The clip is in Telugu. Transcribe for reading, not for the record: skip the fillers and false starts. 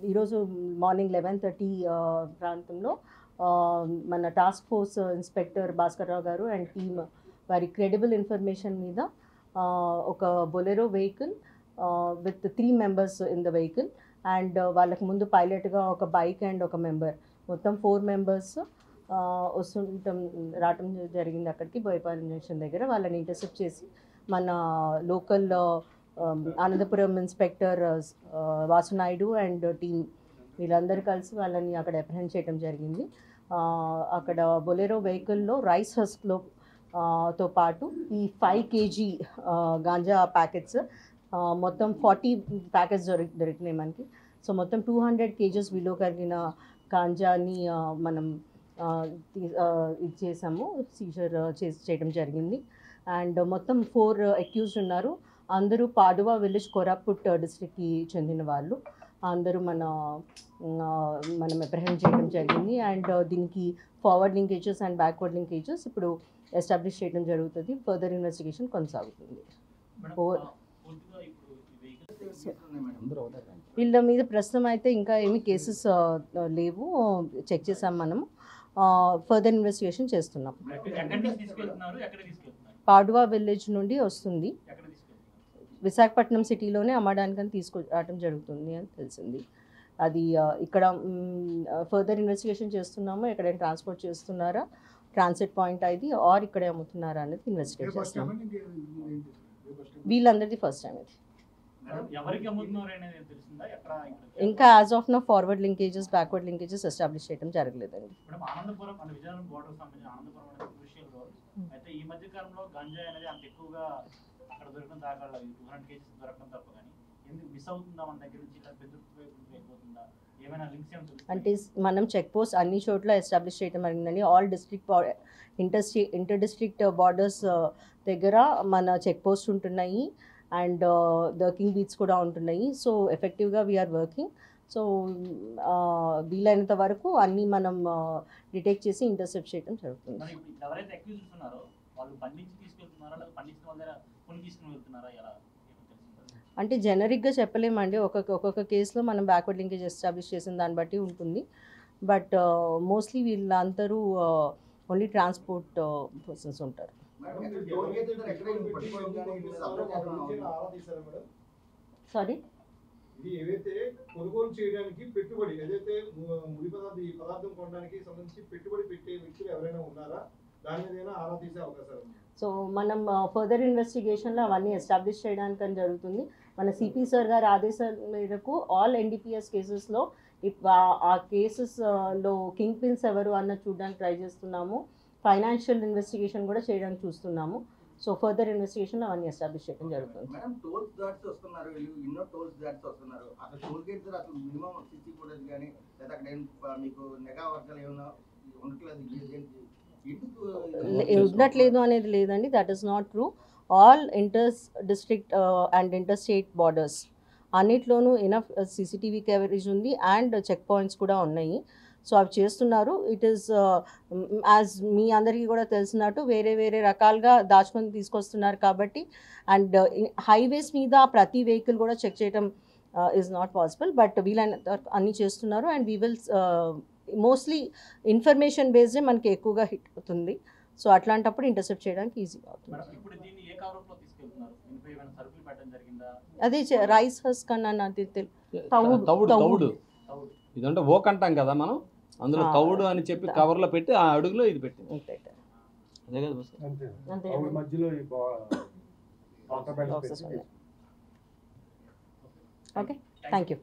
ఈరోజు మార్నింగ్ 11:30 ప్రాంతంలో మన task force inspector Bhaskar Rao గారు అండ్ టీమ్ వారి క్రెడిబుల్ ఇన్ఫర్మేషన్ మీద ఒక Bolero vehicle with 3 members in the vehicle and వాళ్ళకి ముందు పైలట్గా ఒక బైక్ అండ్ ఒక మెంబర్, మొత్తం 4 మెంబర్స్ రావటం జరిగింది. అక్కడికి బోయపాలెం జంక్షన్ దగ్గర వాళ్ళని ఇంటర్సెప్ట్ చేసి మన local Anantapuram inspector Vasu Naidu and team వీళ్ళందరూ కలిసి వాళ్ళని అక్కడ అప్రహెండ్ చేయడం జరిగింది. అక్కడ బొలెరో వెహికల్లో రైస్ హస్క్లో తో పాటు ఈ 5 kg గాంజా ప్యాకెట్స్, మొత్తం 40 ప్యాకెట్స్ దొరికినాయి మనకి. సో మొత్తం 200 kgs విలువ కలిగిన గాంజాని మనం ఇది చేసాము, సీజర్ చేయడం జరిగింది. అండ్ మొత్తం 4 అక్యూజ్డ్ ఉన్నారు. అందరూ పాడువా విలేజ్ కోరాపుట్ డిస్ట్రిక్ట్కి చెందిన వాళ్ళు. అందరూ మనం అప్రహెండ్ చేయడం జరిగింది. అండ్ దీనికి forward linkages and backward linkages ఇప్పుడు ఎస్టాబ్లిష్ చేయడం జరుగుతుంది. ఫర్దర్ ఇన్వెస్టిగేషన్ కొనసాగుతుంది. వీళ్ళ మీద ప్రస్తుతం అయితే ఇంకా ఏమి కేసెస్ లేవు, చెక్ చేసాం మనం. ఫర్దర్ ఇన్వెస్టిగేషన్ చేస్తున్నాం. పాడువా విలేజ్ నుండి వస్తుంది, విశాఖపట్నం సిటీలోనే అమ్మడానికని తీసుకురావడం జరుగుతుంది అని తెలిసింది. అది ఇక్కడ ఫర్దర్ ఇన్వెస్టిగేషన్ చేస్తున్నాము. ఎక్కడైనా ట్రాన్స్పోర్ట్ చేస్తున్నారా, ట్రాన్సిట్ పాయింట్ అది ఆర్ ఇక్కడే అమ్ముతున్నారా అనేది ఇన్వెస్టిగేట్ చేస్తున్నాం. వీళ్ళందరిది ఫస్ట్ టైం ఇది. ఇంకా as of no forward linkages backward linkages establish చేయడం జరగలేదండి. అంటే మనం చెక్ పోస్ట్ అన్ని చోట్ల ఎస్టాబ్లిష్ చేయడం జరిగిందండి. All district inter district borders దగ్గర మన చెక్ పోస్ట్ ఉంటున్నాయి అండ్ వర్కింగ్ బీట్స్ కూడా ఉంటున్నాయి. సో ఎఫెక్టివ్గా వీఆర్ వర్కింగ్. సో వీలైనంత వరకు అన్నీ మనం డిటెక్ట్ చేసి ఇంటర్సెప్ట్ చేయడం జరుగుతుంది. అంటే జనరిక్గా చెప్పలేమండి. ఒక్కొక్క కేసులో మనం బ్యాక్వర్డ్ లింకేజ్ ఎస్టాబ్లిష్ చేసిన దాన్ని బట్టి ఉంటుంది. బట్ మోస్ట్లీ వీళ్ళందరూ ఓన్లీ ట్రాన్స్పోర్ట్ పర్సన్స్ ఉంటారు. సారీ, ఇది ఏదైతే కొనుగోలు చేయడానికి పెట్టుబడి, ఏదైతే ముడి పదార్థం కొనడానికి సంబంధించి పెట్టుబడి పెట్టే వ్యక్తులు ఎవరైనా ఉన్నారా, దాని మీద ఆరా తీసే అవకాశాలు ఉన్నాయి? సో మనం ఫర్దర్ ఇన్వెస్టిగేషన్లో అవన్నీ ఎస్టాబ్లిష్ చేయడానికి జరుగుతుంది. మన సిపి సార్ గారి ఆదేశాల మేరకు ఆల్ ఎన్డీపీఎస్ కేసెస్లో ఆ కేసెస్లో కింగ్ పిన్స్ ఎవరు అన్న చూడడానికి ట్రై చేస్తున్నాము. ఫైనాన్షియల్ ఇన్వెస్టిగేషన్ కూడా చేయడానికి చూస్తున్నాము. సో ఫర్దర్ ఇన్వెస్టిగేషన్ అవన్నీ ఎస్టాబ్లిష్ చేయడం జరుగుతుంది. మేడం, టోల్స్ దాట్స్ వస్తున్నారు, ఎన్నో టోల్స్ దాట్స్ వస్తున్నారు. అసలు టోల్ గేట్ దగ్గర అసలు మినిమం సిసి ఫుటేజ్ కానీ లేదా అక్కడ మీకు నెగా వర్గాలు ఏమైనా ఉండట్లేదు, ఉండట్లేదు అనేది లేదండి. That is not true. All inter district and inter state borders అన్నిట్లోనూ ఎనఫ్ సీసీటీవీ కవరేజ్ ఉంది అండ్ చెక్ పాయింట్స్ కూడా ఉన్నాయి. సో అవి చేస్తున్నారు. ఇట్ ఈస్ యాజ్ మీ అందరికీ కూడా తెలిసినట్టు వేరే వేరే రకాలుగా దాచుకొని తీసుకొస్తున్నారు కాబట్టి, అండ్ హైవేస్ మీద ప్రతి వెహికల్ కూడా చెక్ చేయడం ఈజ్ నాట్ పాసిబుల్. బట్ వీలైనంత అన్నీ చేస్తున్నారు and we will mostly information బేస్డే మనకి ఎక్కువగా హిట్ అవుతుంది. సో అట్లాంటప్పుడు ఇంటర్సెప్ట్ చేయడానికి ఈజీగా అవుతుంది. అదే రైస్ హస్క్ అన్నది తవుడు ఇదంటే ఓక్ అంటాం కదా మనం, అందులో తవుడు అని చెప్పి కవర్లో పెట్టి ఆ అడుగులో ఇది పెట్టి అదే కదా మధ్యలో. Okay, thank you.